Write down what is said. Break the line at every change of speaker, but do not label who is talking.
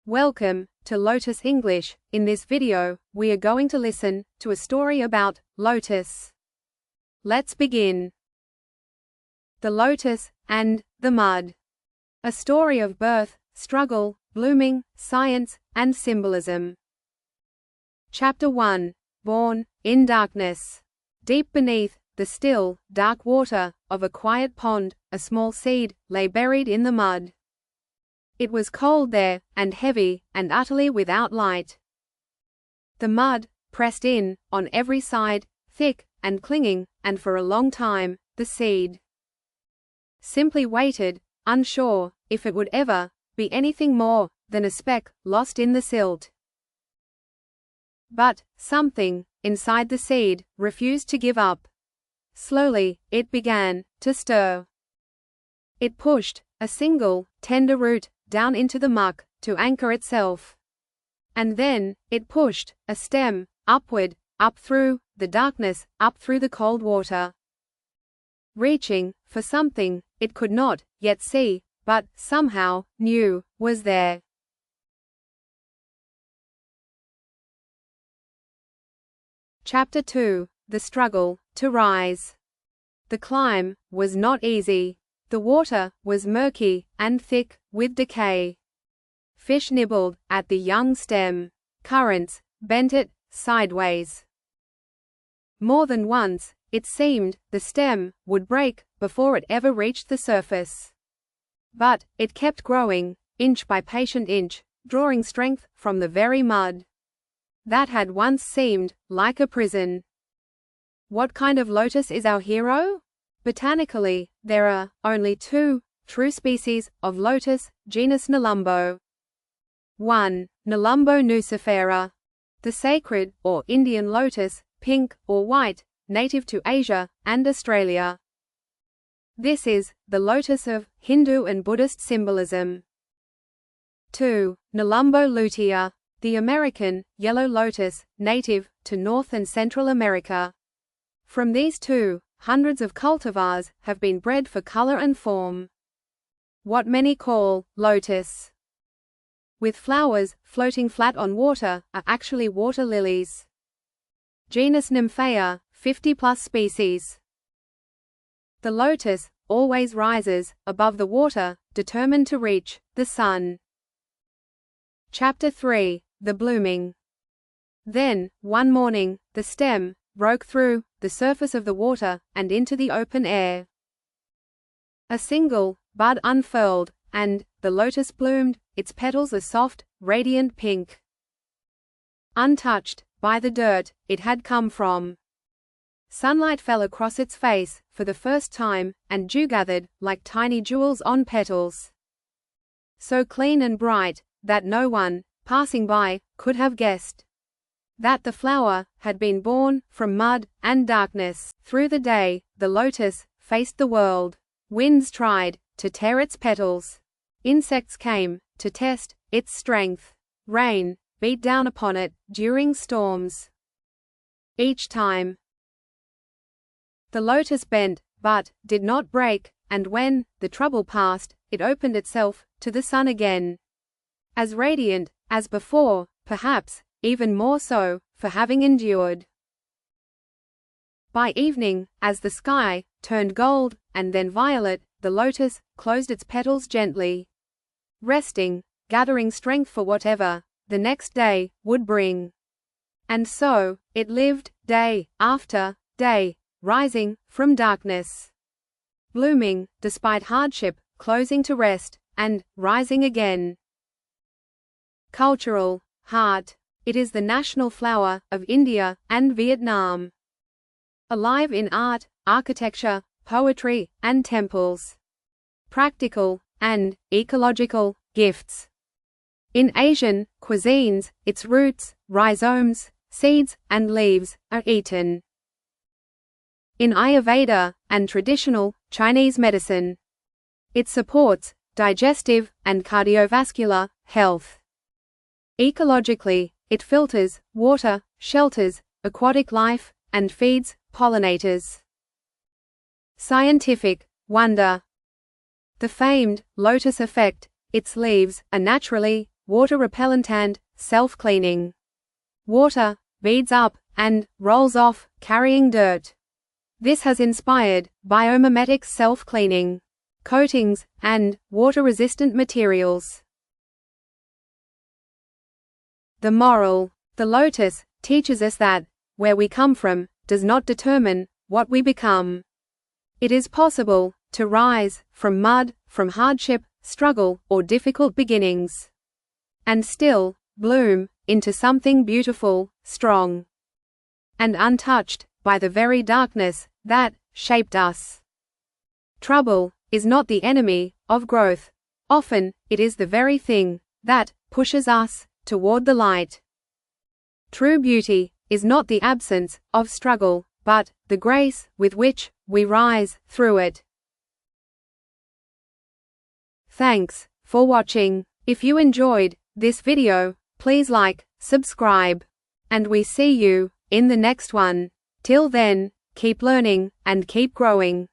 Welcome to Lotus English. In this video, we are going to listen to a story about lotus. Let's begin. The Lotus and the Mud. A story of birth, struggle, blooming, science, and symbolism. Chapter 1. Born in darkness. Deep beneath the still, dark water of a quiet pond, a small seed lay buried in the mud. It was cold there, and heavy, and utterly without light. The mud pressed in on every side, thick and clinging, and for a long time, the seed simply waited, unsure if it would ever be anything more than a speck lost in the silt. But something inside the seed refused to give up. Slowly, it began to stir. It pushed a single, tender root down into the muck to anchor itself. And then, it pushed a stem upward, up through the darkness, up through the cold water, reaching for something it could not yet see, but somehow knew was there. Chapter 2. The struggle to rise. The climb was not easy. The water was murky and thick with decay. Fish nibbled at the young stem. Currents bent it sideways. More than once, it seemed the stem would break before it ever reached the surface. But it kept growing, inch by patient inch, drawing strength from the very mud that had once seemed like a prison. What kind of lotus is our hero? Botanically, there are only two true species of lotus, genus Nelumbo. 1. Nelumbo nucifera. The sacred, or Indian lotus, pink or white, native to Asia and Australia. This is the lotus of Hindu and Buddhist symbolism. 2. Nelumbo lutea. The American, yellow lotus, native to North and Central America. From these two, hundreds of cultivars have been bred for color and form. What many call lotus, with flowers floating flat on water, are actually water lilies. Genus Nymphaea, 50+ species. The lotus always rises above the water, determined to reach the sun. Chapter 3. The blooming. Then, one morning, the stem broke through the surface of the water and into the open air. A single bud unfurled, and the lotus bloomed, its petals a soft, radiant pink. Untouched by the dirt it had come from. Sunlight fell across its face for the first time, and dew gathered like tiny jewels on petals. So clean and bright that no one passing by could have guessed that the flower had been born from mud and darkness. Through the day, the lotus faced the world. Winds tried to tear its petals. Insects came to test its strength. Rain beat down upon it during storms. Each time, the lotus bent, but did not break, and when the trouble passed, it opened itself to the sun again. As radiant as before, perhaps even more so, for having endured. By evening, as the sky turned gold, and then violet, the lotus closed its petals gently, resting, gathering strength for whatever the next day would bring. And so, it lived, day after day, rising from darkness, blooming despite hardship, closing to rest, and rising again. Cultural heart. It is the national flower of India and Vietnam. Alive in art, architecture, poetry, and temples. Practical and ecological gifts. In Asian cuisines, its roots, rhizomes, seeds, and leaves are eaten. In Ayurveda and traditional Chinese medicine, it supports digestive and cardiovascular health. Ecologically, it filters water, shelters aquatic life, and feeds pollinators. Scientific wonder. The famed lotus effect. Its leaves are naturally water repellent and self-cleaning. Water beads up and rolls off, carrying dirt. This has inspired biomimetic self-cleaning coatings and water-resistant materials. The moral: the lotus teaches us that where we come from does not determine what we become. It is possible to rise from mud, from hardship, struggle, or difficult beginnings, and still bloom into something beautiful, strong, and untouched by the very darkness that shaped us. Trouble is not the enemy of growth. Often, it is the very thing that pushes us toward the light. True beauty is not the absence of struggle, but the grace with which we rise through it. Thanks for watching. If you enjoyed this video, please like, subscribe, and we see you in the next one. Till then, keep learning and keep growing.